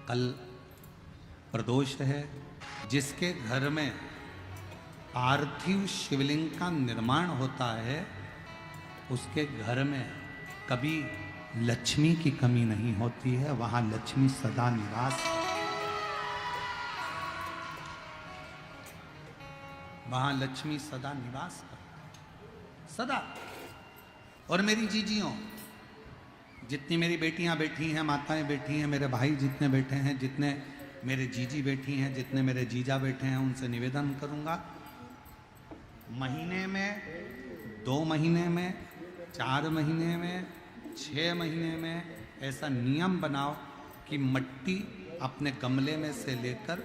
कल प्रदोष है। जिसके घर में पार्थिव शिवलिंग का निर्माण होता है उसके घर में कभी लक्ष्मी की कमी नहीं होती है, वहां लक्ष्मी सदा निवास, वहां लक्ष्मी सदा निवास कर सदा। और मेरी जीजियों, जितनी मेरी बेटियां बैठी हैं, माताएं बैठी हैं, मेरे भाई जितने बैठे हैं, जितने मेरे जीजी बैठी हैं, जितने मेरे जीजा बैठे हैं, उनसे निवेदन करूंगा, महीने में, 2 महीने में, 4 महीने में, 6 महीने में ऐसा नियम बनाओ कि मिट्टी अपने गमले में से लेकर,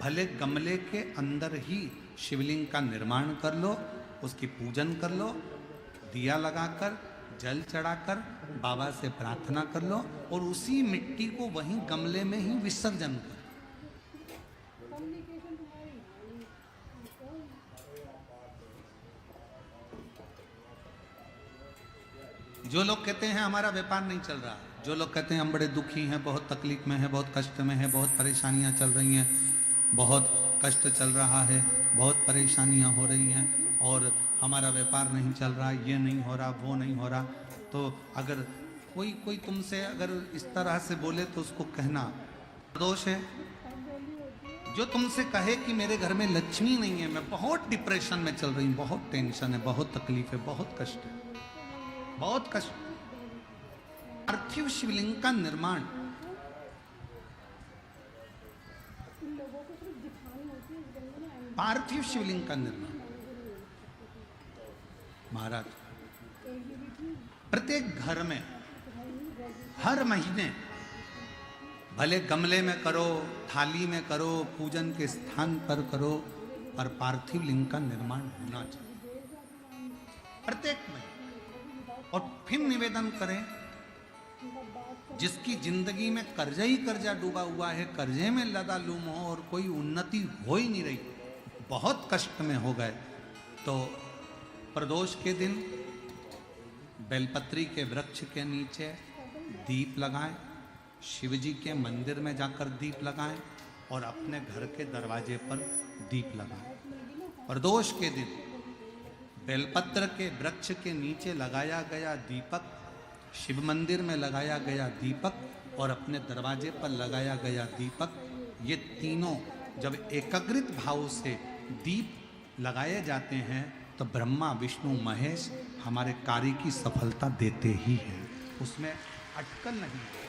भले गमले के अंदर ही शिवलिंग का निर्माण कर लो, उसकी पूजन कर लो, दिया लगाकर, जल चढ़ाकर बाबा से प्रार्थना कर लो और उसी मिट्टी को वहीं गमले में ही विसर्जन कर। जो लोग कहते हैं हमारा व्यापार नहीं चल रहा, जो लोग कहते हैं हम बड़े दुखी हैं, बहुत तकलीफ में हैं, बहुत कष्ट में हैं, बहुत परेशानियां चल रही हैं, बहुत कष्ट चल रहा है, बहुत परेशानियां हो रही हैं और हमारा व्यापार नहीं चल रहा, ये नहीं हो रहा, वो नहीं हो रहा, तो अगर कोई तुमसे अगर इस तरह से बोले तो उसको कहना दोष है। जो तुमसे कहे कि मेरे घर में लक्ष्मी नहीं है, मैं बहुत डिप्रेशन में चल रही हूँ, बहुत टेंशन है, बहुत तकलीफ है, बहुत कष्ट है, बहुत कष्ट। पार्थिव शिवलिंग का निर्माण, पार्थिव शिवलिंग का निर्माण महाराज प्रत्येक घर में हर महीने, भले गमले में करो, थाली में करो, पूजन के स्थान पर करो, पर पार्थिव लिंग का निर्माण होना चाहिए प्रत्येक महीने। और फिर निवेदन करें, जिसकी जिंदगी में कर्जा ही कर्जा डूबा हुआ है, कर्जे में लदा लूम हो और कोई उन्नति हो ही नहीं रही, बहुत कष्ट में हो गए, तो प्रदोष के दिन बेलपत्री के वृक्ष के नीचे दीप लगाएं, शिवजी के मंदिर में जाकर दीप लगाएं और अपने घर के दरवाजे पर दीप लगाएं। प्रदोष के दिन बेलपत्र के वृक्ष के नीचे लगाया गया दीपक, शिव मंदिर में लगाया गया दीपक और अपने दरवाजे पर लगाया गया दीपक, ये तीनों जब एकाग्रित भाव से दीप लगाए जाते हैं तो ब्रह्मा विष्णु महेश हमारे कार्य की सफलता देते ही हैं, उसमें अटकल नहीं है,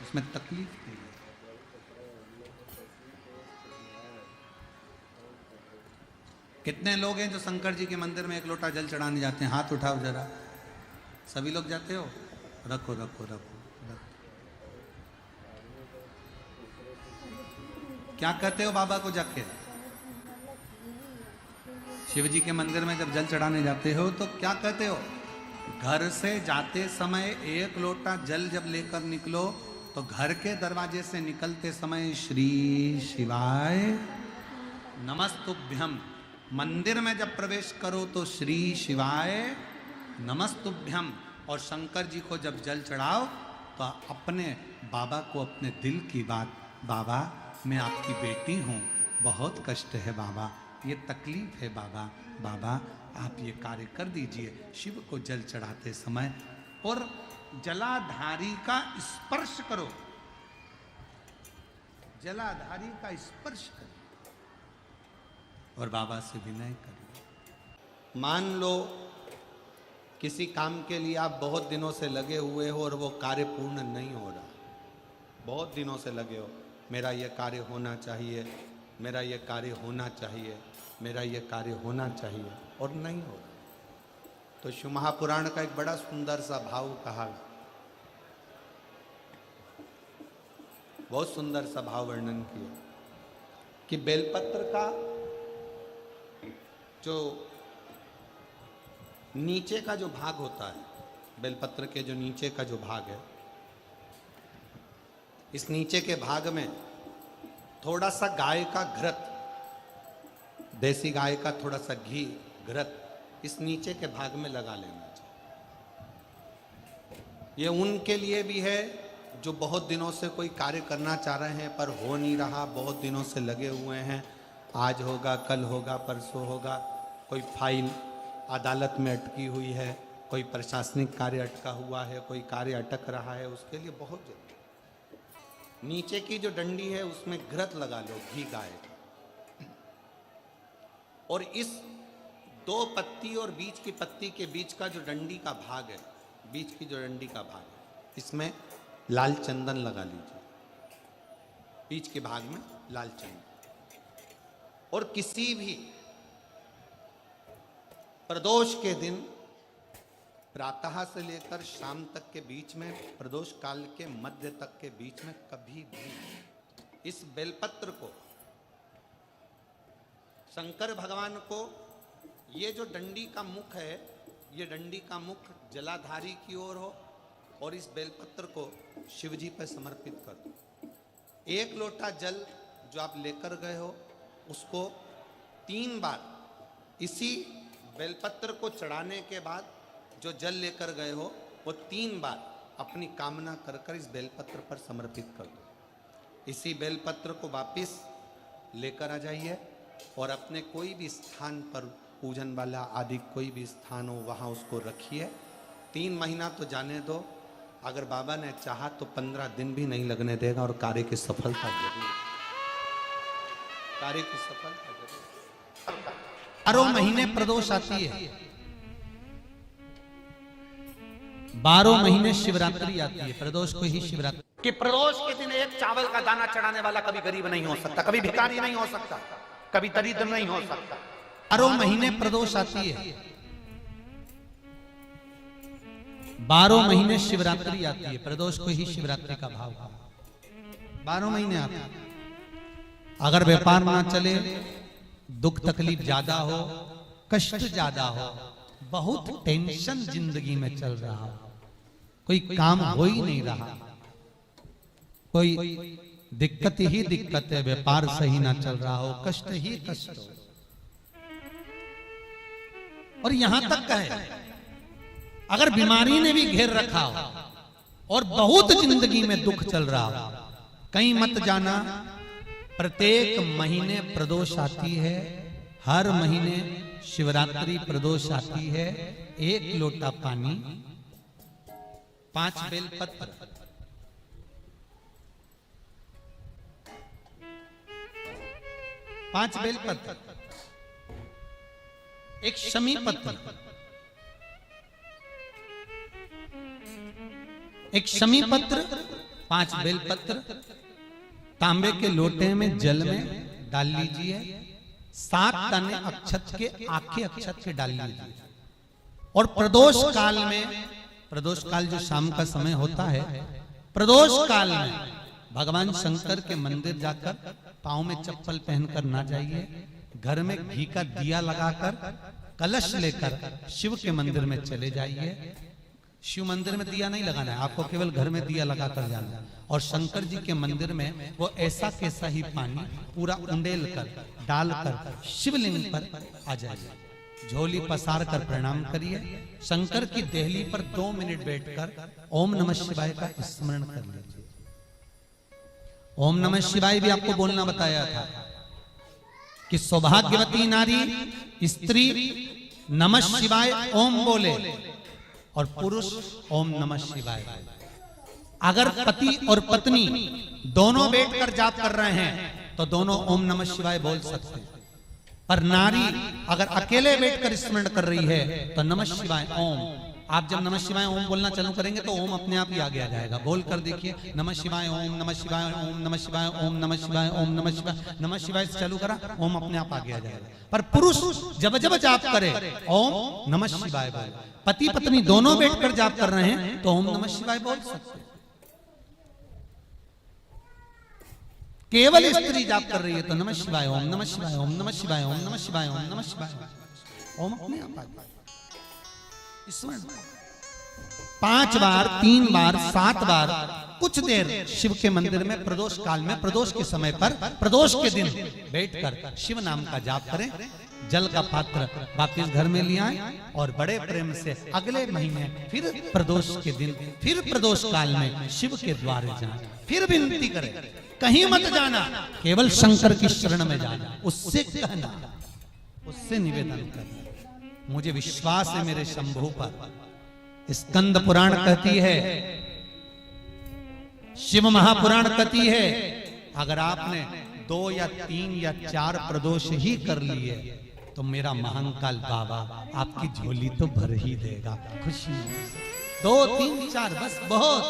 उसमें तकलीफ नहीं है। कितने लोग हैं जो शंकर जी के मंदिर में 1 लोटा जल चढ़ाने जाते हैं? हाथ उठाओ जरा, सभी लोग जाते हो? रखो रखो रखो, रखो। क्या कहते हो बाबा को जाके? शिव जी के मंदिर में जब जल चढ़ाने जाते हो तो क्या कहते हो? घर से जाते समय 1 लोटा जल जब लेकर निकलो तो घर के दरवाजे से निकलते समय श्री शिवाय नमस्तुभ्यम, मंदिर में जब प्रवेश करो तो श्री शिवाय नमस्तुभ्यम, और शंकर जी को जब जल चढ़ाओ तो अपने बाबा को अपने दिल की बात, बाबा मैं आपकी बेटी हूँ, बहुत कष्ट है बाबा, ये तकलीफ है बाबा, बाबा आप ये कार्य कर दीजिए। शिव को जल चढ़ाते समय और जलाधारी का स्पर्श करो, जलाधारी का स्पर्श करो और बाबा से विनय करो। मान लो किसी काम के लिए आप बहुत दिनों से लगे हुए हो और वो कार्य पूर्ण नहीं हो रहा, बहुत दिनों से लगे हो, मेरा ये कार्य होना चाहिए, मेरा ये कार्य होना चाहिए, मेरा ये कार्य होना चाहिए, और नहीं हो रहा। तो शिव महापुराण का एक बड़ा सुंदर सा भाव कहा, बहुत सुंदर सा भाव वर्णन किया कि बेलपत्र का जो नीचे का जो भाग होता है, बेलपत्र के जो नीचे का जो भाग है, इस नीचे के भाग में थोड़ा सा गाय का घृत, देसी गाय का थोड़ा सा घी, घृत इस नीचे के भाग में लगा लेना चाहिए। ये उनके लिए भी है जो बहुत दिनों से कोई कार्य करना चाह रहे हैं पर हो नहीं रहा, बहुत दिनों से लगे हुए हैं, आज होगा, कल होगा, परसों होगा, कोई फाइल अदालत में अटकी हुई है, कोई प्रशासनिक कार्य अटका हुआ है, कोई कार्य अटक रहा है, उसके लिए बहुत जरूरी। नीचे की जो डंडी है उसमें घृत लगा लो, घी गाय का, और इस 2 पत्ती और बीच की पत्ती के बीच का जो डंडी का भाग है, बीच की जो डंडी का भाग है, इसमें लाल चंदन लगा लीजिए, बीच के भाग में लाल चंदन। और किसी भी प्रदोष के दिन प्रातः से लेकर शाम तक के बीच में, प्रदोष काल के मध्य तक के बीच में कभी भी इस बेलपत्र को शंकर भगवान को, ये जो डंडी का मुख है, ये डंडी का मुख जलाधारी की ओर हो और इस बेलपत्र को शिव जी पर समर्पित कर दो। 1 लोटा जल जो आप लेकर गए हो उसको 3 बार इसी बेलपत्र को चढ़ाने के बाद जो जल लेकर गए हो वो 3 बार अपनी कामना कर कर इस बेलपत्र पर समर्पित कर दो। इसी बेलपत्र को वापिस लेकर आ जाइए और अपने कोई भी स्थान पर, पूजन वाला आदि कोई भी स्थान हो, वहाँ उसको रखिए। 3 महीना तो जाने दो, अगर बाबा ने चाहा तो 15 दिन भी नहीं लगने देगा और कार्य की सफलता जरूर, कार्य की सफलता जरूर। 12 महीने प्रदोष आती है, 12 महीने शिवरात्रि आती है, प्रदोष को ही शिवरात्रि। कि प्रदोष के दिन एक चावल का दाना चढ़ाने वाला कभी गरीब नहीं हो सकता, कभी भिखारी नहीं हो सकता, कभी दरिद्र नहीं हो सकता। 12 महीने प्रदोष आती है, 12 महीने शिवरात्रि आती है, प्रदोष को ही शिवरात्रि का भाव है। 12 महीने आते हैं। अगर व्यापार ना चले, दुख तकलीफ ज्यादा हो, कष्ट ज्यादा हो, बहुत टेंशन जिंदगी में चल रहा हो, कोई काम हो ही नहीं रहा, कोई दिक्कत ही दिक्कत है, व्यापार सही ना चल रहा हो, कष्ट ही कष्ट हो, और यहां तक है अगर बीमारी ने भी घेर रखा हो और बहुत जिंदगी में दुख चल रहा हो, कहीं मत जाना। प्रत्येक महीने प्रदोष आती है, हर महीने शिवरात्रि प्रदोष आती है। 1 लोटा पानी, 5 बेलपत्र, 5 बेलपत्र, 1 शमी पत्र, 1 शमी पत्र, 5 बेलपत्र तांबे के लोटे में जल में डाल लीजिए। 7 दाने अक्षत के, आखे अक्षत के डाल लीजिए। और प्रदोष काल में, प्रदोष काल जो शाम का समय होता है, प्रदोष काल में भगवान शंकर के मंदिर जाकर पांव में चप्पल पहनकर ना जाइए, घर में घी का दिया लगाकर कलश लेकर शिव के मंदिर में चले जाइए। शिव मंदिर में दिया नहीं लगाना है आपको, केवल घर में दिया लगा कर जाना है। और शंकर जी के मंदिर में वो ऐसा कैसा ही पानी पूरा उंडेल कर डालकर शिवलिंग पर आ जाइए। झोली पसार कर प्रणाम करिए। शंकर की देहली पर 2 मिनट बैठकर ओम नमः शिवाय का स्मरण कर लीजिए। ओम नमः शिवाय भी आपको बोलना बताया था कि सौभाग्यवती नारी स्त्री नमः शिवाय ओम बोले और पुरुष ओम नमः शिवाय। अगर पति और पत्नी दोनों बैठकर जाप कर रहे हैं तो दोनों ओम नमः शिवाय बोल सकते हैं, पर नारी अगर अकेले बैठकर स्मरण कर रही है तो नमः शिवाय ओम। आप जब नमः शिवाय ओम बोलना चालू करेंगे तो ओम अपने आप ही आगे आ जाएगा। बोल कर देखिए, नमः शिवाय ओम, नमः शिवाय ओम, नमः शिवाय ओम, नमः शिवाय ओम, नमः शिवाय, नमः शिवाय से चालू करा, ओम अपने आप आगे आ जाएगा। पर पुरुष जब जब जाप करे ओम नमः शिवाय बोले। पति पत्नी दोनों बैठकर जाप कर रहे हैं तो ओम नमः शिवाय बोल सकते हैं। केवल स्त्री जाप कर रही है तो नमः शिवाय ओम, नमः शिवाय ओम, नमः शिवाय ओम, नमः शिवाय ओम, नमः शिवाय ओम अपने आप आ जाएगा। 5 बार, 3 बार, 7 बार कुछ देर शिव के मंदिर में प्रदोष काल में, प्रदोष के समय पर, प्रदोष के दिन बैठकर शिव नाम का जाप करें। जल का पात्र वापिस घर में ले आए और बड़े प्रेम से अगले महीने फिर प्रदोष के दिन फिर प्रदोष काल में शिव के द्वारे जाए, फिर विनती करें कहीं मत जाना, केवल शंकर की शरण में जाना, उससे कहना, उससे निवेदन करना। मुझे विश्वास है मेरे शंभु पर। स्कंद पुराण कहती है, शिव महापुराण कहती है, अगर आपने 2 या 3 या 4 प्रदोष ही कर लिए तो मेरा महाकाल बाबा आपकी झोली तो भर ही देगा खुशी। 2, 3, 4 बस बहुत,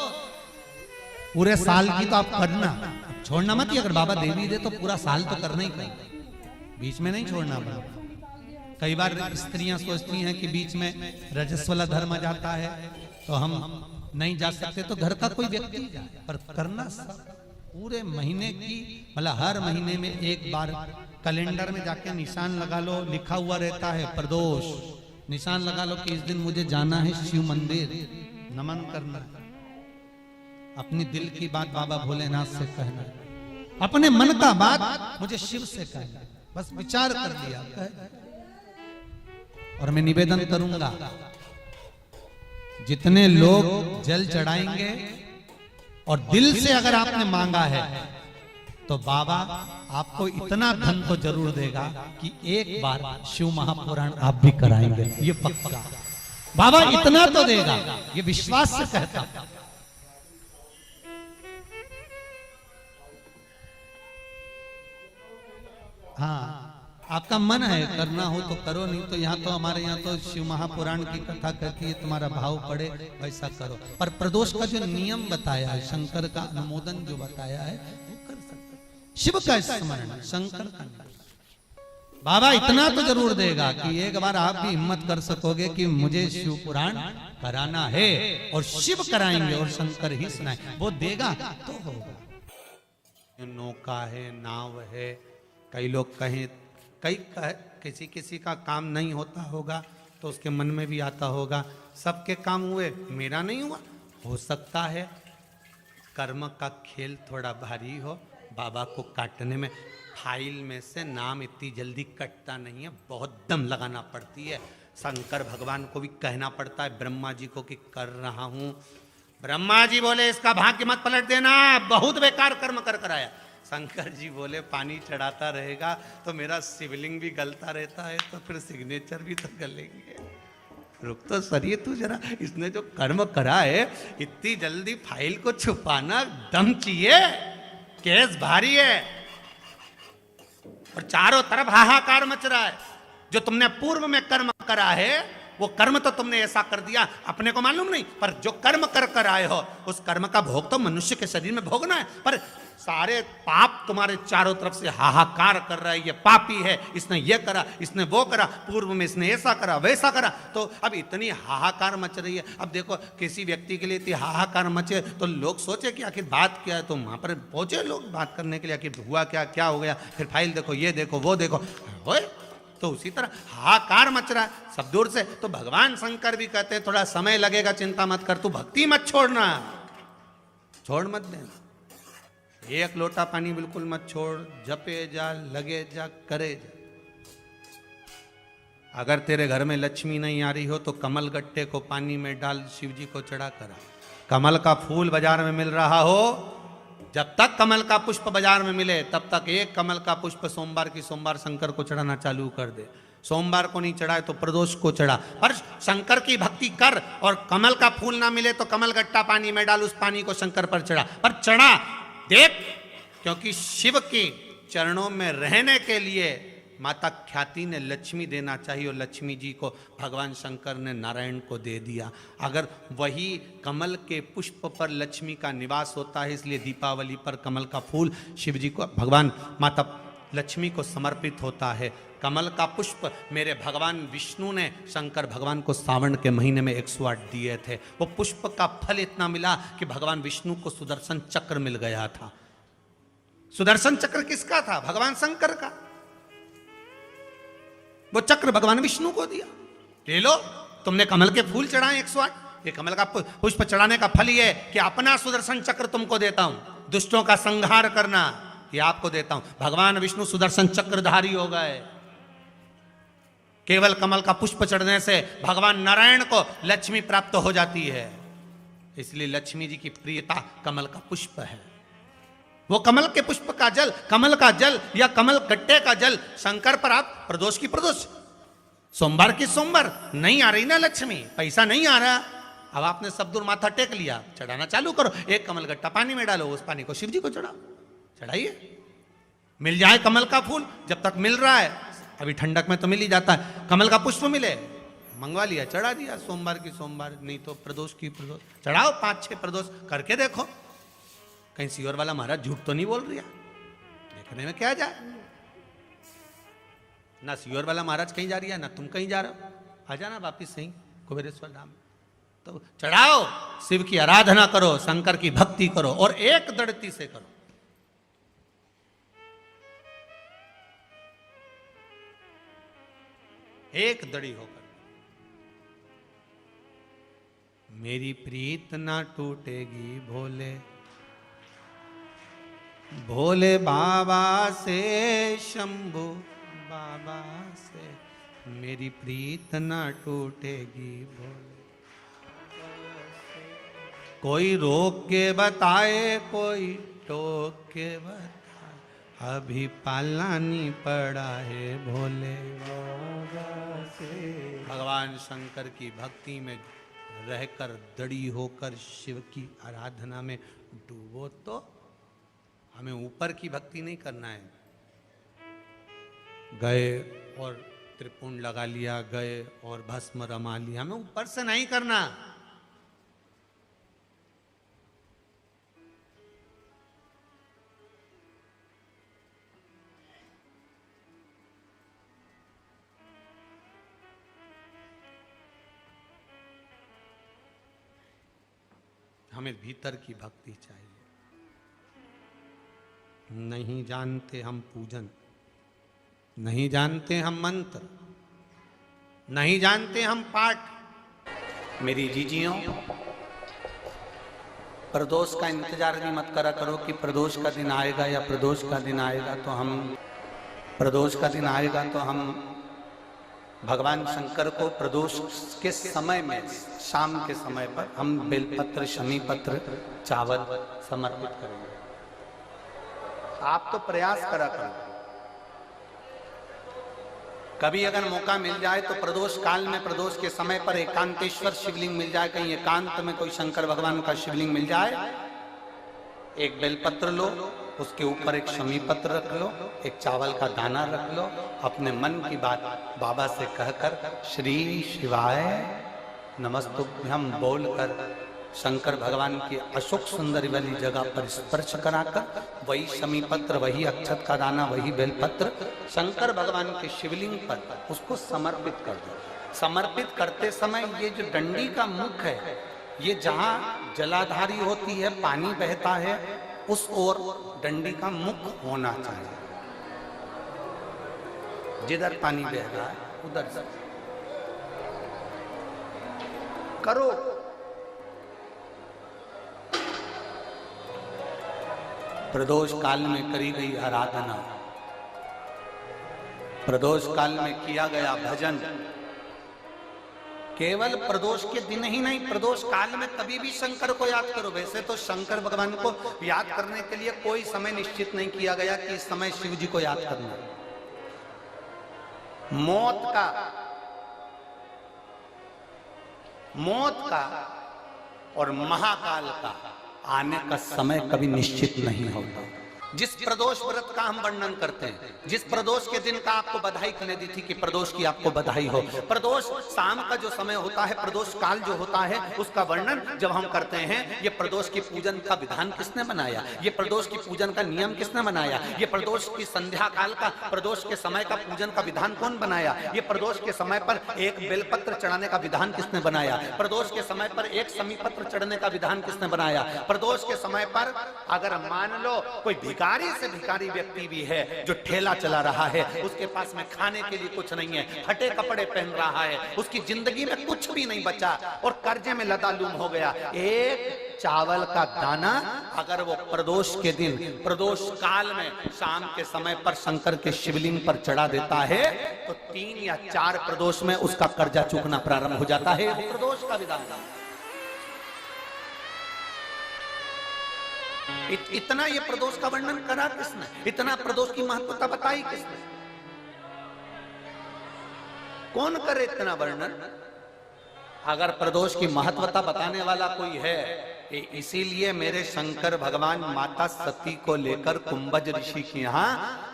पूरे साल की तो आप करना, छोड़ना मत। अगर बाबा देवी दे तो पूरा साल तो करना ही पड़ेगा, बीच में नहीं छोड़ना पड़ेगा। कई बार स्त्रियां सोचती हैं कि बीच में रजस्वला धर्म आ जाता है तो हम नहीं जा सकते, तो घर का कोई व्यक्ति जाए, पर करना पूरे महीने की, मतलब हर महीने में एक बार कैलेंडर में जाके निशान लगा लो, लिखा हुआ रहता है प्रदोष, निशान लगा लो कि इस दिन मुझे जाना है शिव मंदिर, नमन करना, अपनी दिल की बात बाबा भोलेनाथ से कहना, अपने मन का बात मुझे शिव से कहना, बस विचार कर लिया। और मैं निवेदन करूंगा, जितने लोग जल चढ़ाएंगे और दिल से अगर आपने मांगा है तो बाबा आपको इतना धन तो जरूर देगा कि एक बार शिव महापुराण आप भी कराएंगे, ये पक्का। बाबा इतना तो देगा, ये विश्वास से कहता। हाँ, आपका मन है करना हो तो करो, नहीं तो यहाँ तो हमारे यहाँ तो शिव महापुराण की कथा कहती है, तुम्हारा भाव पड़े वैसा करो। पर प्रदोष का जो नियम बताया है, शंकर का अनुमोदन जो बताया है, वो कर सकते। शिव का स्मरण, शंकर का नहीं। बाबा इतना तो जरूर देगा कि एक बार आप भी हिम्मत कर सकोगे कि मुझे शिव पुराण कराना है, और शिव कराएंगे और शंकर ही सुनाएंगे, वो देगा तो होगा। नौका है, नाव है, कई लोग कहें, किसी किसी का काम नहीं होता होगा तो उसके मन में भी आता होगा सबके काम हुए, मेरा नहीं हुआ। हो सकता है कर्म का खेल थोड़ा भारी हो, बाबा को काटने में फाइल में से नाम इतनी जल्दी कटता नहीं है, बहुत दम लगाना पड़ती है। शंकर भगवान को भी कहना पड़ता है ब्रह्मा जी को कि कर रहा हूं। ब्रह्मा जी बोले इसका भाग्य मत पलट देना, बहुत बेकार कर्म कर कराया। शंकर जी बोले पानी चढ़ाता रहेगा तो मेरा शिवलिंग भी गलता रहता है, तो फिर सिग्नेचर भी तो गलेंगे। रुक तो सरिए तू जरा, इसने जो कर्म करा है इतनी जल्दी फाइल को छुपाना दम चाहिए, केस भारी है। और चारों तरफ हाहाकार मच रहा है। जो तुमने पूर्व में कर्म करा है वो कर्म तो तुमने ऐसा कर दिया, अपने को मालूम नहीं, पर जो कर्म कर कर आए हो उस कर्म का भोग तो मनुष्य के शरीर में भोगना है। पर सारे पाप तुम्हारे चारों तरफ से हाहाकार कर रहा है, ये पापी है, इसने ये करा, इसने वो करा, पूर्व में इसने ऐसा करा वैसा करा, तो अब इतनी हाहाकार मच रही है। अब देखो किसी व्यक्ति के लिए इतनी हाहाकार मचे तो लोग सोचे कि आखिर बात क्या है, तो वहां पर पहुंचे लोग बात करने के लिए, आखिर हुआ क्या, क्या हो गया, फिर फाइल देखो, ये देखो, वो देखो, तो उसी तरह हाहाकार मच रहा है सब दूर से। तो भगवान शंकर भी कहते हैं थोड़ा समय लगेगा, चिंता मत कर, तू भक्ति मत छोड़ना, छोड़ मत देना, एक लोटा पानी बिल्कुल मत छोड़, जपे जा, लगे जा, करे जा। अगर तेरे घर में लक्ष्मी नहीं आ रही हो तो कमल गट्टे को पानी में डाल, शिव जी को चढ़ा करा। कमल का फूल बाजार में मिल रहा हो, जब तक कमल का पुष्प बाजार में मिले तब तक एक कमल का पुष्प सोमवार की सोमवार शंकर को चढ़ाना चालू कर दे। सोमवार को नहीं चढ़ाए तो प्रदोष को चढ़ा, पर शंकर की भक्ति कर। और कमल का फूल ना मिले तो कमल गट्टा पानी में डाल, उस पानी को शंकर पर चढ़ा, पर चढ़ा देख, क्योंकि शिव के चरणों में रहने के लिए माता ख्याति ने लक्ष्मी देना चाहिए, और लक्ष्मी जी को भगवान शंकर ने नारायण को दे दिया। अगर वही कमल के पुष्प पर लक्ष्मी का निवास होता है, इसलिए दीपावली पर कमल का फूल शिव जी को, भगवान माता लक्ष्मी को समर्पित होता है। कमल का पुष्प मेरे भगवान विष्णु ने शंकर भगवान को सावन के महीने में 108 दिए थे। वो पुष्प का फल इतना मिला कि भगवान विष्णु को सुदर्शन चक्र मिल गया था। सुदर्शन चक्र किसका था? भगवान शंकर का। वो चक्र भगवान विष्णु को दिया। ले लो, तुमने कमल के फूल चढ़ाए 108, ये कमल का पुष्प चढ़ाने का फल ये कि अपना सुदर्शन चक्र तुमको देता हूं, दुष्टों का संहार करना ये आपको देता हूं। भगवान विष्णु सुदर्शन चक्रधारी हो गए। केवल कमल का पुष्प चढ़ने से भगवान नारायण को लक्ष्मी प्राप्त हो जाती है। इसलिए लक्ष्मी जी की प्रियता कमल का पुष्प है। वो कमल के पुष्प का जल, कमल का जल या कमल गट्टे का जल शंकर पर आप प्रदोष की प्रदोष, सोमवार की सोमवार नहीं आ रही ना लक्ष्मी, पैसा नहीं आ रहा, अब आपने सब दूर माथा टेक लिया, चढ़ाना चालू करो। एक कमल गट्टा पानी में डालो, उस पानी को शिव जी को चढ़ाओ, चढ़ाइए। मिल जाए कमल का फूल, जब तक मिल रहा है, अभी ठंडक में तो मिल ही जाता है, कमल का पुष्प मिले, मंगवा लिया, चढ़ा दिया। सोमवार की सोमवार, नहीं तो प्रदोष की प्रदोष चढ़ाओ, 5-6 प्रदोष करके देखो, कहीं सियोर वाला महाराज झूठ तो नहीं बोल रहा, देखने में क्या जाए। ना सियोर वाला महाराज कहीं जा रही है, ना तुम कहीं जा रहे हो, आ जाना वापिस सही कुबेरेश्वर धाम। तो चढ़ाओ, शिव की आराधना करो, शंकर की भक्ति करो, और एक दृढ़ता से करो। एक दड़ी होकर, मेरी प्रीत ना टूटेगी भोले भोले बाबा से, शंभू बाबा से, मेरी प्रीत ना टूटेगी भोले। कोई रोक के बताए, कोई टोक के बताए, अभी पालानी पड़ा है भोले बाबा से। भगवान शंकर की भक्ति में रहकर, दड़ी होकर शिव की आराधना में डूबो। तो हमें ऊपर की भक्ति नहीं करना है, गए और त्रिपुंड लगा लिया, गए और भस्म रमा लिया, हमें ऊपर से नहीं करना। हमें भीतर की भक्ति चाहिए। नहीं जानते हम पूजन, नहीं जानते हम मंत्र, नहीं जानते हम पाठ। मेरी जीजियों, प्रदोष का इंतजार भी मत करा करो कि प्रदोष का दिन आएगा या प्रदोष का दिन आएगा तो हम, प्रदोष का दिन आएगा तो हम भगवान शंकर को प्रदोष के समय में, शाम के समय पर हम बेलपत्र, शमी पत्र, चावल समर्पित करेंगे। आप तो प्रयास करा करो, कभी अगर मौका मिल जाए तो प्रदोष काल में, प्रदोष के समय पर एकांतेश्वर शिवलिंग मिल जाए, कहीं एकांत में कोई शंकर भगवान का शिवलिंग मिल जाए, एक बेलपत्र लो, उसके ऊपर एक शमी पत्र रख लो, एक चावल का दाना रख लो, अपने मन की बात बाबा से कहकर श्री शिवाय नमस्तुभ्यं बोलकर शंकर भगवान की अशोक सुंदरी वाली जगह पर स्पर्श कराकर, वही शमी पत्र, वही अक्षत का दाना, वही बेलपत्र शंकर भगवान के शिवलिंग पर उसको समर्पित कर दो। समर्पित करते समय ये जो डंडी का मुख है, ये जहां जलाधारी होती है, पानी बहता है, उस ओर डंडी का मुख होना चाहिए। जिधर पानी बह रहा है उधर से करो। प्रदोष काल में करी गई आराधना, प्रदोष काल में किया गया भजन, केवल प्रदोष के दिन ही नहीं, प्रदोष काल में कभी भी शंकर को याद करो। वैसे तो शंकर भगवान को याद करने के लिए कोई समय निश्चित नहीं किया गया कि इस समय शिव जी को याद करना। मौत का और महाकाल का आने का समय कभी निश्चित नहीं होता। जिस प्रदोष व्रत का हम वर्णन करते हैं, जिस प्रदोष के दिन का आपको बधाई करने दी थी कि प्रदोष की आपको बधाई हो, प्रदोष शाम का जो समय होता है, प्रदोष काल जो होता है, उसका वर्णन जब हम करते हैं, ये प्रदोष की पूजन का विधान किसने बनाया, ये प्रदोष की पूजन का नियम किसने बनाया, ये प्रदोष की संध्या काल का, प्रदोष के समय का पूजन का विधान कौन बनाया, ये प्रदोष के समय पर एक बेलपत्र चढ़ाने का विधान किसने बनाया, प्रदोष के समय पर एक शमी पत्र चढ़ने का विधान किसने बनाया, प्रदोष के समय पर अगर मान लो कोई भिखारी से भिखारी व्यक्ति भी है जो ठेला चला रहा है, उसके पास में खाने के लिए कुछ नहीं है, फटे कपड़े पहन रहा है, उसकी जिंदगी में कुछ भी नहीं बचा और कर्जे में लदालूम हो गया, एक चावल का दाना अगर वो प्रदोष के दिन, प्रदोष काल में शाम के समय पर शंकर के शिवलिंग पर चढ़ा देता है तो 3 या 4 प्रदोष में उसका कर्जा चूकना प्रारंभ हो जाता है। प्रदोष का विधान। इतना ये प्रदोष का वर्णन करा किसने? इतना प्रदोष की महत्वता बताई किसने? कौन करे इतना वर्णन? अगर प्रदोष की महत्वता बताने वाला कोई है, इसीलिए मेरे शंकर भगवान माता सती को लेकर कुंभज ऋषि के यहाँ,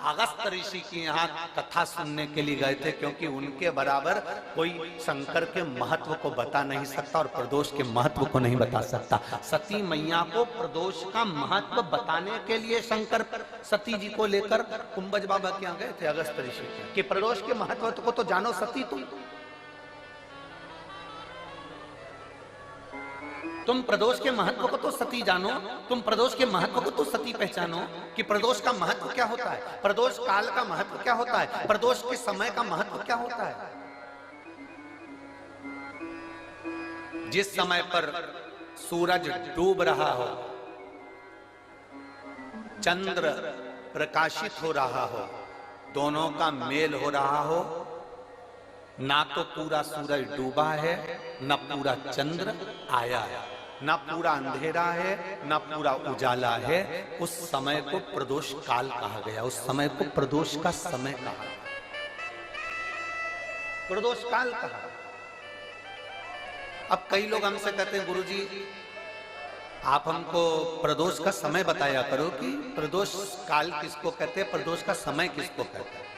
अगस्त ऋषि के यहाँ कथा सुनने के लिए गए थे, क्योंकि उनके बराबर कोई शंकर के महत्व को बता नहीं सकता और प्रदोष के महत्व को नहीं बता सकता। सती मैया को प्रदोष का महत्व बताने के लिए शंकर सती जी को लेकर कुंभज बाबा के यहाँ गए थे, अगस्त ऋषि के, कि प्रदोष के महत्व को तो जानो सती तुम प्रदोष के महत्व को तो सती जानो, तुम प्रदोष के महत्व को तो सती पहचानो कि प्रदोष का महत्व क्या होता है, प्रदोष काल का महत्व क्या होता है, प्रदोष के समय का महत्व क्या होता है। जिस समय पर सूरज डूब रहा हो, चंद्र प्रकाशित हो रहा हो, दोनों का मेल हो रहा हो, ना तो पूरा सूरज डूबा है, ना पूरा चंद्र आया है, ना पूरा अंधेरा है, ना पूरा उजाला है, उस समय को प्रदोष काल कहा गया। उस समय को प्रदोष का समय कहा, प्रदोष काल कहा। अब कई लोग हमसे कहते हैं, गुरुजी आप हमको प्रदोष का समय बताया करो कि प्रदोष काल किसको कहते हैं, प्रदोष का समय किसको कहते हैं।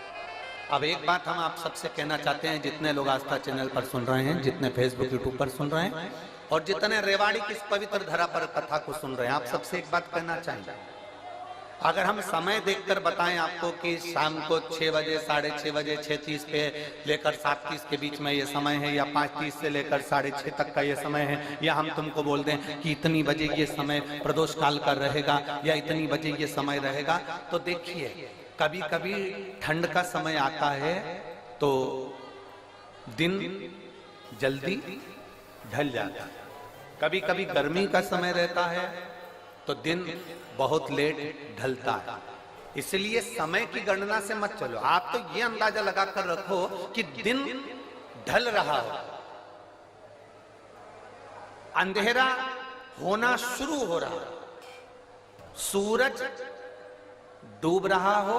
अब एक बात हम आप सबसे कहना चाहते हैं, जितने लोग आस्था चैनल पर सुन रहे हैं, जितने फेसबुक यूट्यूब पर सुन रहे हैं और जितने रेवाड़ी की इस पवित्र धरा पर कथा को सुन रहे हैं, आप सबसे एक बात कहना चाहेंगे। अगर हम समय देखकर बताएं आपको कि शाम को 6 बजे, 6:30 बजे, 6:30 पे लेकर 7:30 के बीच में ये समय है, या 5:30 से लेकर 6:30 तक का ये समय है, या हम तुमको बोल दें कि इतनी बजे ये समय प्रदोष काल का रहेगा या इतनी बजे ये समय रहेगा, तो देखिए कभी कभी ठंड का समय आता है तो दिन जल्दी ढल जाता है, कभी कभी गर्मी का समय रहता है तो दिन बहुत लेट ढलता है। इसलिए समय की गणना से मत चलो, आप तो ये अंदाजा लगाकर रखो कि दिन ढल रहा हो, अंधेरा होना शुरू हो रहा हो, सूरज डूब रहा हो,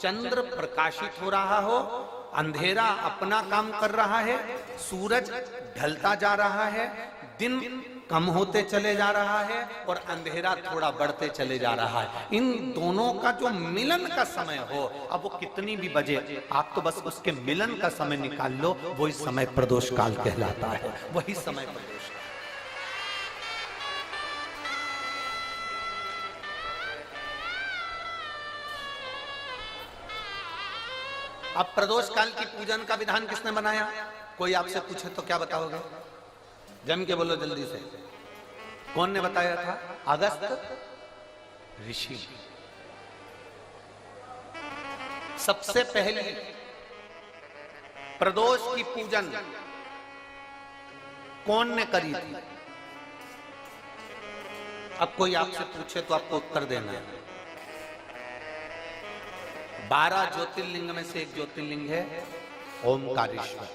चंद्र प्रकाशित हो रहा हो, अंधेरा अपना काम कर रहा है, सूरज ढलता जा रहा है, दिन कम होते चले जा रहा है और अंधेरा थोड़ा बढ़ते चले जा रहा है। इन दोनों का जो मिलन का समय हो, अब वो कितनी भी बजे, आप तो बस उसके मिलन का समय निकाल लो, वही समय प्रदोष काल कहलाता है, वही समय प्रदोष। अब प्रदोष काल की पूजन का विधान किसने बनाया? कोई आपसे पूछे तो क्या बताओगे? जम के बोलो जल्दी से, कौन ने बताया था? अगस्त ऋषि। सबसे पहले प्रदोष की पूजन कौन ने करी थी? अब कोई आपसे पूछे तो आपको उत्तर देना है। 12 ज्योतिर्लिंग में से एक ज्योतिर्लिंग है ओमकारेश्वर।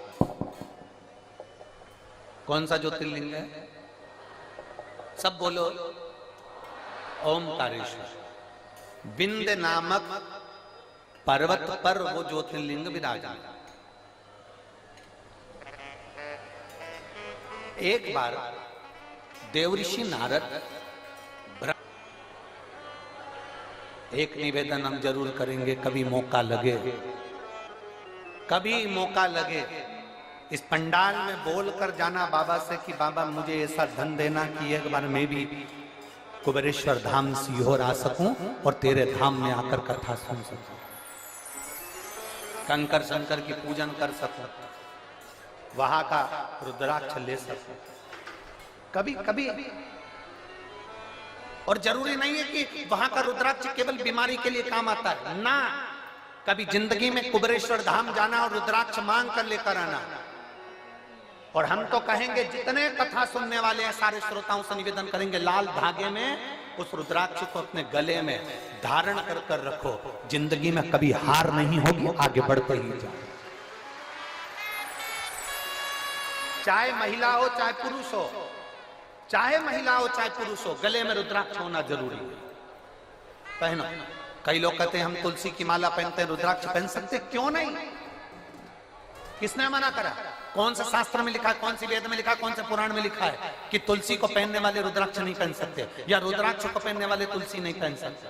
कौन सा ज्योतिर्लिंग है? सब बोलो। ओमकारेश्वर। विंध्य नामक पर्वत पर वो ज्योतिर्लिंग विराजमान। एक बार देवऋषि नारद, एक निवेदन हम जरूर करेंगे, कभी मौका लगे, कभी मौका लगे इस पंडाल में बोल कर जाना बाबा से कि बाबा मुझे ऐसा धन देना कि एक बार मैं भी कुबेरेश्वर धाम सीहोर आ सकूं और तेरे धाम में आकर कथा सुन सकूं, कंकर शंकर की पूजन कर सकूं, वहां का रुद्राक्ष ले सकूं। कभी कभी, और जरूरी नहीं है कि वहां का रुद्राक्ष केवल बीमारी के लिए काम आता है ना, कभी जिंदगी में कुबेरेश्वर धाम जाना और रुद्राक्ष मांग कर लेकर आना, और हम तो कहेंगे, जितने कथा सुनने वाले हैं सारे श्रोताओं से निवेदन करेंगे, लाल धागे में उस रुद्राक्ष को अपने गले में धारण कर कर रखो। जिंदगी में कभी हार नहीं होगी, आगे बढ़ते ही जाओ। चाहे महिला हो चाहे पुरुष हो, चाहे महिला हो चाहे पुरुष हो, गले में रुद्राक्ष होना जरूरी है। पहनो। कई लोग कहते हैं हम तुलसी की माला पहनते हैं, रुद्राक्ष पहन सकते, क्यों नहीं? किसने मना करा? कौन सा शास्त्र में लिखा है, कौन सी वेद में लिखा है, कौन से पुराण में लिखा है कि तुलसी को पहनने वाले रुद्राक्ष नहीं पहन सकते, या रुद्राक्ष को पहनने वाले तुलसी नहीं पहन सकते?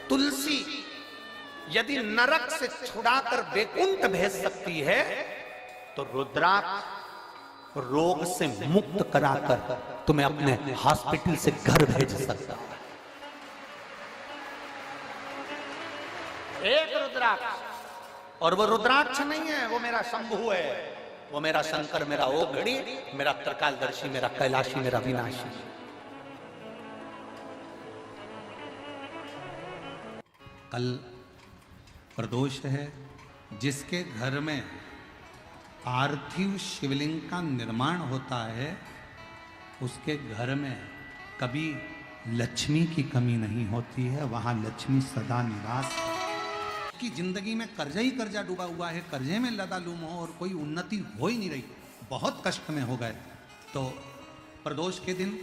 तुलसी यदि नरक से छुड़ाकर वैकुंठ भेज सकती है, तो रुद्राक्ष रोग से मुक्त कराकर तुम्हें अपने हॉस्पिटल से घर भेज सकता है। एक रुद्राक्ष, और वो रुद्राक्ष नहीं है, वो मेरा शंभु है, वो मेरा शंकर, मेरा ओघड़ी, मेरा त्रिकालदर्शी, मेरा कैलाशी, मेरा विनाशी। कल प्रदोष है, जिसके घर में पार्थिव शिवलिंग का निर्माण होता है, उसके घर में कभी लक्ष्मी की कमी नहीं होती है, वहां लक्ष्मी सदा निवास है। कि जिंदगी में कर्जा ही कर्जा डूबा हुआ है, कर्जे में लदालूम हो और कोई उन्नति हो ही नहीं रही, बहुत कष्ट में हो गए, तो प्रदोष के दिन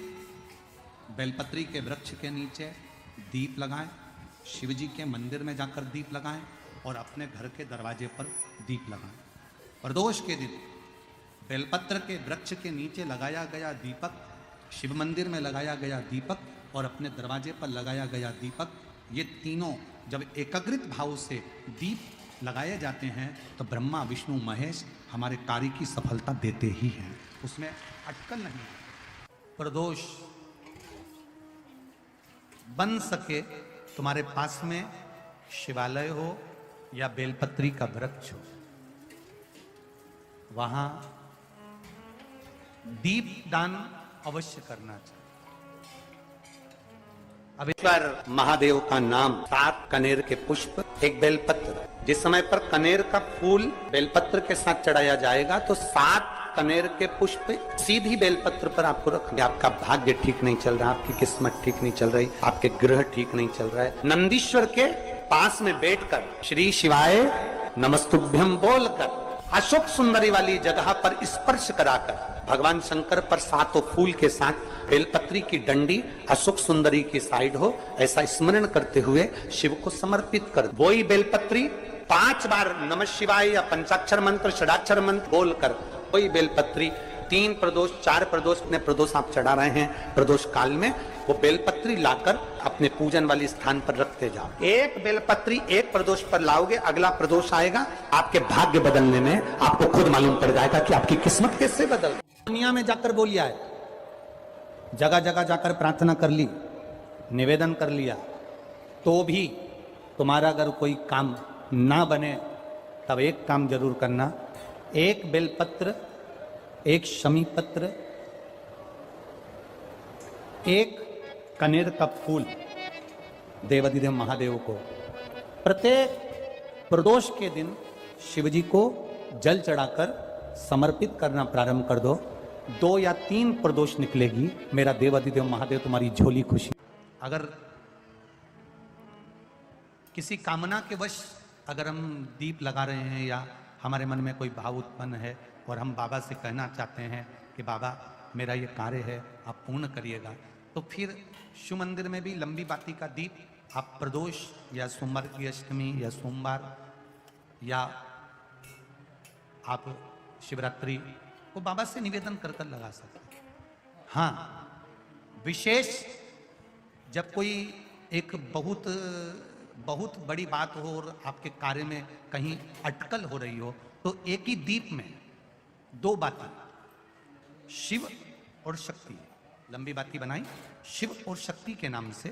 बेलपत्री के वृक्ष के नीचे दीप लगाएं, शिव जी के मंदिर में जाकर दीप लगाएं और अपने घर के दरवाजे पर दीप लगाएं। प्रदोष के दिन बेलपत्र के वृक्ष के नीचे लगाया गया दीपक, शिव मंदिर में लगाया गया दीपक और अपने दरवाजे पर लगाया गया दीपक, ये तीनों जब एकाग्रित भाव से दीप लगाए जाते हैं तो ब्रह्मा विष्णु महेश हमारे कार्य की सफलता देते ही हैं, उसमें अटकल नहीं। प्रदोष बन सके तुम्हारे पास में शिवालय हो या बेलपत्री का वृक्ष हो, वहां दीप दान अवश्य करना चाहिए। अबेश्वर महादेव का नाम 7 कनेर के पुष्प, एक बेलपत्र। जिस समय पर कनेर का फूल बेलपत्र के साथ चढ़ाया जाएगा तो 7 कनेर के पुष्प सीधी बेलपत्र पर आपको रखेंगे। आपका भाग्य ठीक नहीं चल रहा, आपकी किस्मत ठीक नहीं चल रही, आपके ग्रह ठीक नहीं चल रहा है, नंदीश्वर के पास में बैठकर श्री शिवाय नमस्तुभ्यम बोलकर अशोक सुंदरी वाली जगह पर स्पर्श कराकर भगवान शंकर पर 7 फूल के साथ बेलपत्री की डंडी अशोक सुंदरी की साइड हो, ऐसा स्मरण करते हुए शिव को समर्पित कर वही बेलपत्री 5 बार नमः शिवाय या पंचाक्षर मंत्र षडाक्षर मंत्र बोलकर वही बेलपत्री 3 प्रदोष 4 प्रदोष ने प्रदोष आप चढ़ा रहे हैं, प्रदोष काल में वो बेलपत्री लाकर अपने पूजन वाले स्थान पर रखते जाओ। एक बेलपत्री एक प्रदोष पर लाओगे, अगला प्रदोष आएगा, आपके भाग्य बदलने में आपको खुद मालूम पड़ जाएगा कि आपकी किस्मत कैसे बदल। दुनिया में जाकर बोलिया है, जगह जगह जाकर प्रार्थना कर ली, निवेदन कर लिया, तो भी तुम्हारा अगर कोई काम ना बने तब एक काम जरूर करना, एक बेलपत्र, एक शमी पत्र, एक कनेर का फूल देवाधिदेव महादेव को प्रत्येक प्रदोष के दिन शिव जी को जल चढ़ाकर समर्पित करना प्रारंभ कर दो। 2 या 3 प्रदोष निकलेगी, मेरा देवाधिदेव महादेव तुम्हारी झोली खुशी। अगर किसी कामना के वश अगर हम दीप लगा रहे हैं या हमारे मन में कोई भाव उत्पन्न है और हम बाबा से कहना चाहते हैं कि बाबा मेरा ये कार्य है आप पूर्ण करिएगा, तो फिर शिव मंदिर में भी लंबी बाती का दीप आप प्रदोष या सोमवार की अष्टमी या सोमवार या आप शिवरात्रि को बाबा से निवेदन कर कर लगा सकते हैं। हाँ, विशेष जब कोई एक बहुत बड़ी बात हो और आपके कार्य में कहीं अटकल हो रही हो, तो एक ही दीप में 2 बातें, शिव और शक्ति, लंबी बाती बनाई, शिव और शक्ति के नाम से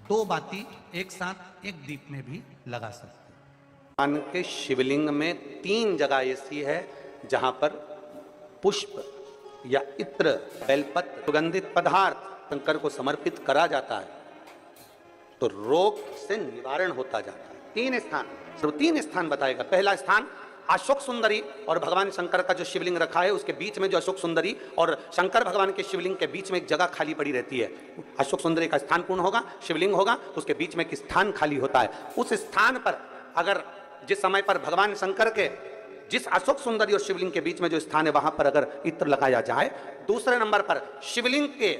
2 बाती एक साथ एक दीप में भी लगा सकते हैं। भगवान के शिवलिंग में 3 जगह ऐसी है जहां पर पुष्प या इत्र, बेलपत्र, सुगंधित पदार्थ शंकर को समर्पित करा जाता है तो रोग से निवारण होता जाता है। 3 स्थान, सिर्फ 3 स्थान बताएगा। पहला स्थान अशोक सुंदरी और भगवान शंकर का जो शिवलिंग रखा है उसके बीच में जो अशोक सुंदरी और शंकर भगवान के शिवलिंग के बीच में एक जगह खाली पड़ी रहती है। अशोक सुंदरी का स्थान पूर्ण होगा, शिवलिंग होगा तो उसके बीच में एक स्थान खाली होता है। उस स्थान पर अगर जिस समय पर भगवान शंकर के जिस अशोक सुंदरी और शिवलिंग के बीच में जो स्थान है वहां पर अगर इत्र लगाया जाए, दूसरे नंबर पर शिवलिंग के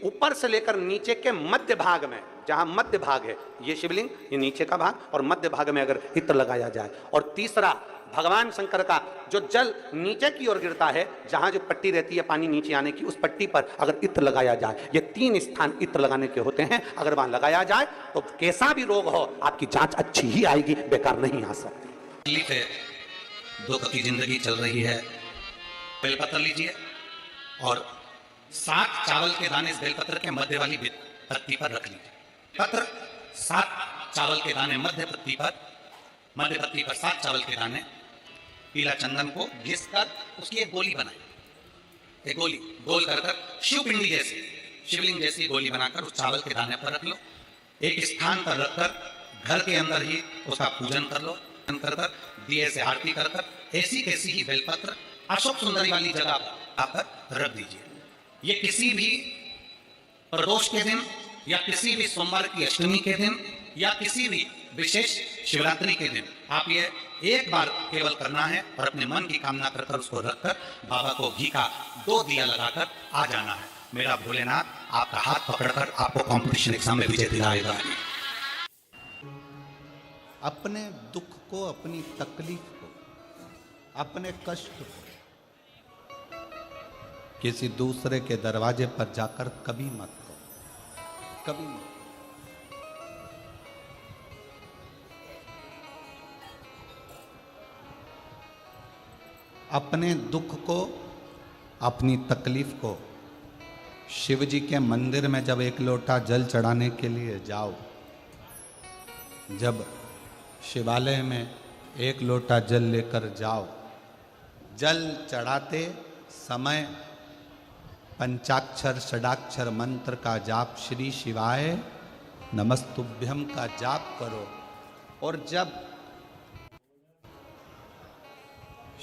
ऊपर से लेकर नीचे के मध्य भाग में, जहां मध्य भाग है ये शिवलिंग, ये नीचे का भाग और मध्य भाग में अगर इत्र लगाया जाए, और तीसरा भगवान शंकर का जो जल नीचे की ओर गिरता है, जहां जो पट्टी रहती है पानी नीचे आने की, उस पट्टी पर अगर इत्र लगाया जाए, ये 3 स्थान इत्र लगाने के होते हैं। अगर वहां लगाया जाए तो कैसा भी रोग हो आपकी जांच अच्छी ही आएगी, बेकार नहीं आ सकती। दुख की जिंदगी चल रही है, बेलपत्र लीजिए और 7 चावल के दाने इस बेलपत्र के मध्य वाली पत्ती पर रख लीजिए। पत्र 7 चावल के दाने मध्य पत्ती पर 7 चावल के दाने, पीला चंदन को घिस कर उसकी एक गोली बनाए, एक गोली गोल कर शिवपिंडी जैसी, शिवलिंग जैसी गोली बनाकर उस चावल के दाने पर रख लो। एक स्थान पर रखकर घर के अंदर ही उसका पूजन कर लो, कर दिए से आरती कर ऐसी कैसी ही बेलपत्र अशोक सुंदरी वाली जगह पर रख दीजिए। ये किसी भी प्रदोष के दिन या किसी भी सोमवार की अष्टमी के दिन या किसी भी विशेष शिवरात्रि के दिन आप ये एक बार केवल करना है और अपने मन की कामना कर उसको रखकर बाबा को घी का 2 दिया लगाकर आ जाना है। मेरा भोलेनाथ आपका हाथ पकड़कर आपको कंपटीशन एग्जाम में विजय दिलाएगा। अपने दुख को, अपनी तकलीफ को, अपने कष्ट को किसी दूसरे के दरवाजे पर जाकर कभी मत करो, कभी मत। अपने दुख को, अपनी तकलीफ को शिव जी के मंदिर में जब 1 लोटा जल चढ़ाने के लिए जाओ, जब शिवालय में 1 लोटा जल लेकर जाओ, जल चढ़ाते समय पंचाक्षर षडाक्षर मंत्र का जाप, श्री शिवाय नमस्तुभ्यम का जाप करो। और जब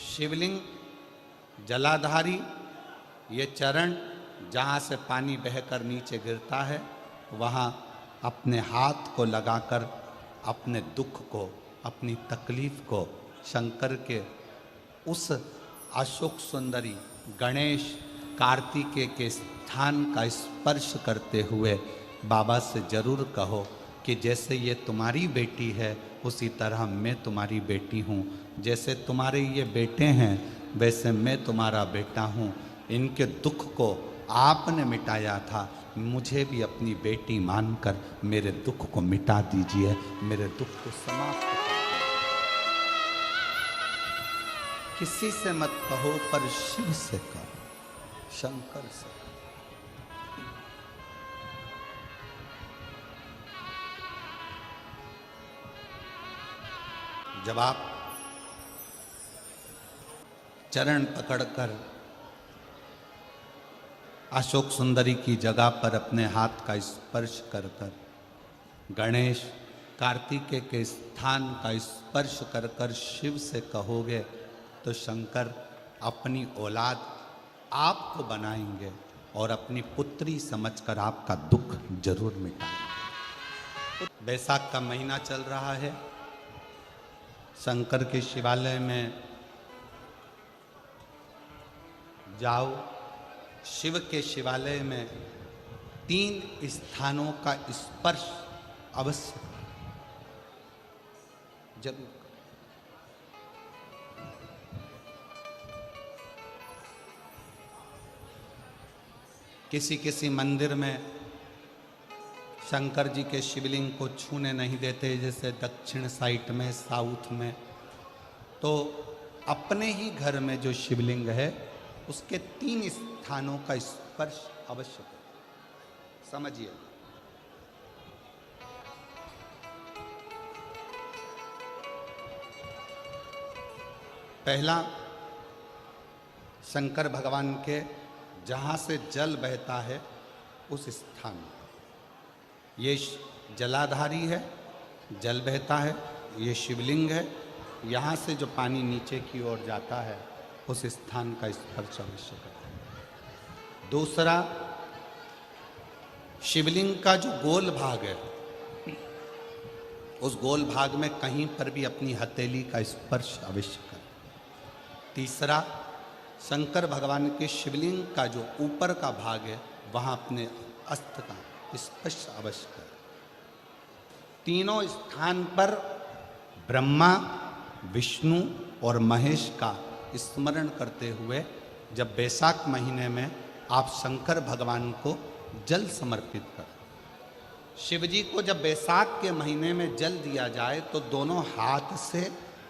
शिवलिंग जलाधारी ये चरण जहाँ से पानी बहकर नीचे गिरता है, वहाँ अपने हाथ को लगाकर अपने दुख को, अपनी तकलीफ को शंकर के उस अशोक सुंदरी गणेश कार्तिकेय के स्थान का स्पर्श करते हुए बाबा से जरूर कहो कि जैसे ये तुम्हारी बेटी है उसी तरह मैं तुम्हारी बेटी हूँ, जैसे तुम्हारे ये बेटे हैं वैसे मैं तुम्हारा बेटा हूँ। इनके दुख को आपने मिटाया था, मुझे भी अपनी बेटी मानकर मेरे दुख को मिटा दीजिए, मेरे दुख को समाप्त कर दीजिए। किसी से मत कहो पर शिव से कहो, शंकर से। जब आप चरण पकड़कर अशोक सुंदरी की जगह पर अपने हाथ का स्पर्श कर कर, गणेश कार्तिकेय के स्थान का स्पर्श कर कर शिव से कहोगे तो शंकर अपनी औलाद आपको बनाएंगे और अपनी पुत्री समझकर आपका दुख जरूर मिटाएंगे। बैसाख का महीना चल रहा है, शंकर के शिवालय में जाओ। शिव के शिवालय में 3 स्थानों का स्पर्श अवश्य जरूर। किसी किसी मंदिर में शंकर जी के शिवलिंग को छूने नहीं देते, जैसे दक्षिण साइड में, साउथ में। तो अपने ही घर में जो शिवलिंग है उसके 3 स्थानों का स्पर्श अवश्य करें। समझिए, पहला शंकर भगवान के जहाँ से जल बहता है उस स्थान, ये जलाधारी है, जल बहता है, ये शिवलिंग है। यहाँ से जो पानी नीचे की ओर जाता है उस स्थान का स्पर्श अवश्य करें। दूसरा, शिवलिंग का जो गोल भाग है, उस गोल भाग में कहीं पर भी अपनी हथेली का स्पर्श अवश्य करें। तीसरा, शंकर भगवान के शिवलिंग का जो ऊपर का भाग है वहाँ अपने अस्त्र का स्पर्श अवश्य करें। तीनों स्थान पर ब्रह्मा, विष्णु और महेश का स्मरण करते हुए जब वैशाख महीने में आप शंकर भगवान को जल समर्पित करें। शिव जी को जब वैशाख के महीने में जल दिया जाए तो दोनों हाथ से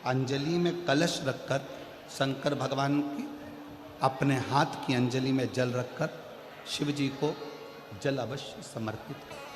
अंजलि में कलश रखकर शंकर भगवान की अपने हाथ की अंजलि में जल रखकर शिव जी को जल अवश्य समर्पित करें।